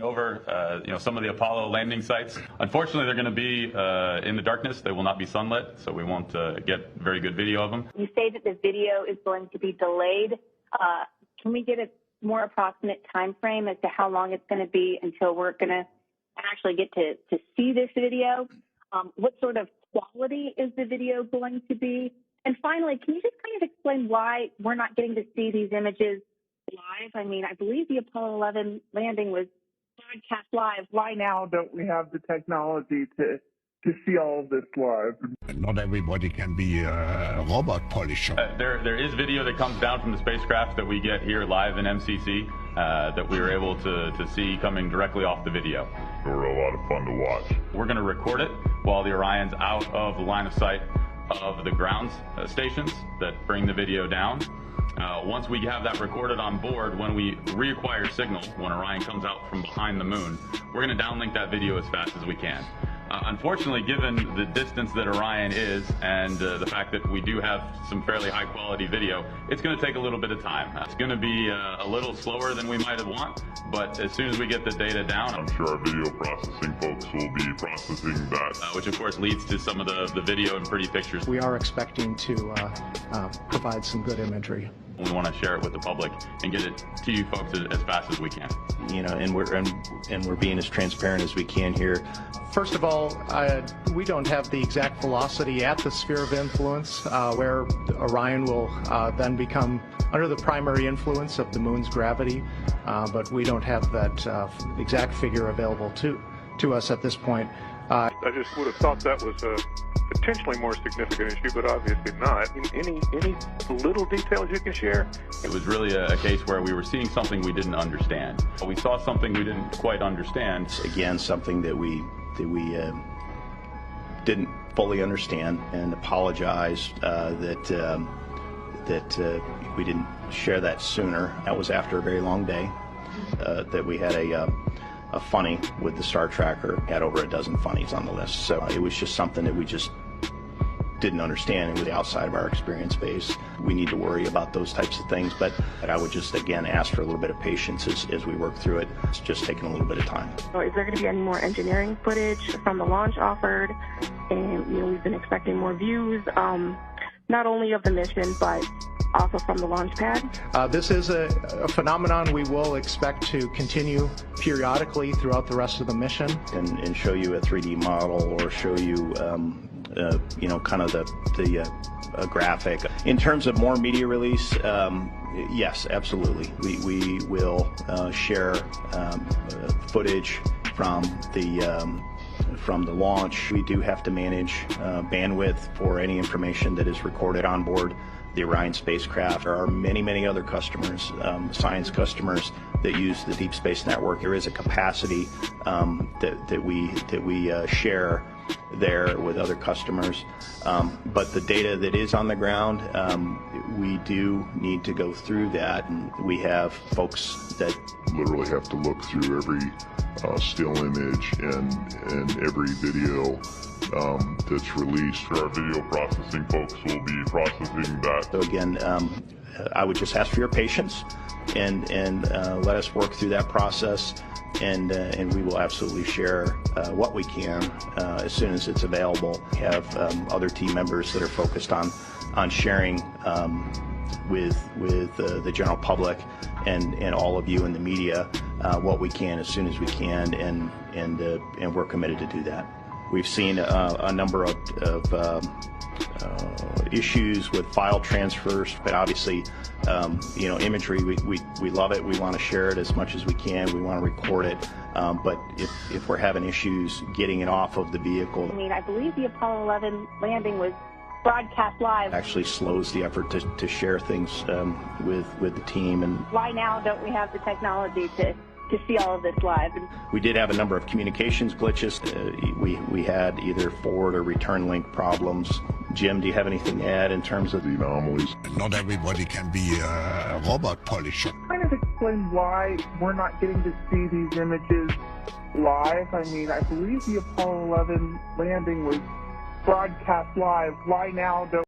over some of the Apollo landing sites. Unfortunately, they're going to be in the darkness. They will not be sunlit, so we won't get very good video of them. You say that the video is going to be delayed. Can we get a more approximate time frame as to how long it's going to be until we're going to actually get to see this video? What sort of quality is the video going to be? And finally, can you just kind of explain why we're not getting to see these images live? I mean, I believe the Apollo 11 landing was broadcast live. Why now don't we have the technology to see all of this live? Not everybody can be a robot polisher. There is video that comes down from the spacecraft that we get here live in MCC that we were able to see coming directly off the video. They were a lot of fun to watch. We're going to record it while the Orion's out of the line of sight of the ground stations that bring the video down. Once we have that recorded on board, when we reacquire signal, when Orion comes out from behind the moon, we're going to downlink that video as fast as we can. Unfortunately, given the distance that Orion is and the fact that we do have some fairly high quality video, it's going to take a little bit of time. It's going to be a little slower than we might have want, but as soon as we get the data down, I'm sure our video processing folks will be processing that. Which of course leads to some of the video and pretty pictures. We are expecting to provide some good imagery. We want to share it with the public and get it to you folks as fast as we can. And we're being as transparent as we can here. First of all, we don't have the exact velocity at the sphere of influence where Orion will then become under the primary influence of the moon's gravity, but we don't have that exact figure available to us at this point. I just would have thought that was a potentially more significant issue, but obviously not. Any little details you can share? It was really a case where we were seeing something we didn't understand. We saw something we didn't quite understand. Again, something that we didn't fully understand, and apologize that we didn't share that sooner. That was after a very long day that we had a funny with the Star Tracker. Had over a dozen funnies on the list, so it was just something that we just didn't understand. It was outside of our experience base. We need to worry about those types of things, but I would just again ask for a little bit of patience as we work through it. It's just taking a little bit of time. Is there going to be any more engineering footage from the launch offered? And we've been expecting more views, not only of the mission, but also from the launch pad. This is a phenomenon we will expect to continue periodically throughout the rest of the mission. And show you a 3D model, or show you kind of the graphic. In terms of more media release, yes, absolutely. We will share footage from the launch. We do have to manage bandwidth for any information that is recorded on board the Orion spacecraft. There are many other customers, science customers, that use the Deep Space Network. There is a capacity that we share there with other customers, but the data that is on the ground, we do need to go through that, and we have folks that literally have to look through every still image and every video that's released. Our video processing folks will be processing that. So again, I would just ask for your patience and let us work through that process, and we will absolutely share what we can as soon as it's available. We have other team members that are focused on sharing with the general public and all of you in the media what we can as soon as we can, and we're committed to do that. We've seen a number of issues with file transfers, but obviously, imagery, we love it. We want to share it as much as we can. We want to record it. But if we're having issues getting it off of the vehicle. I mean, I believe the Apollo 11 landing was broadcast live. Actually slows the effort to share things with the team. And why now don't we have the technology to see all of this live? We did have a number of communications glitches. We had either forward or return link problems. Jim, do you have anything to add in terms of the anomalies? Not everybody can be a robot polisher. Kind of explain why we're not getting to see these images live. I mean, I believe the Apollo 11 landing was broadcast live. Why now don't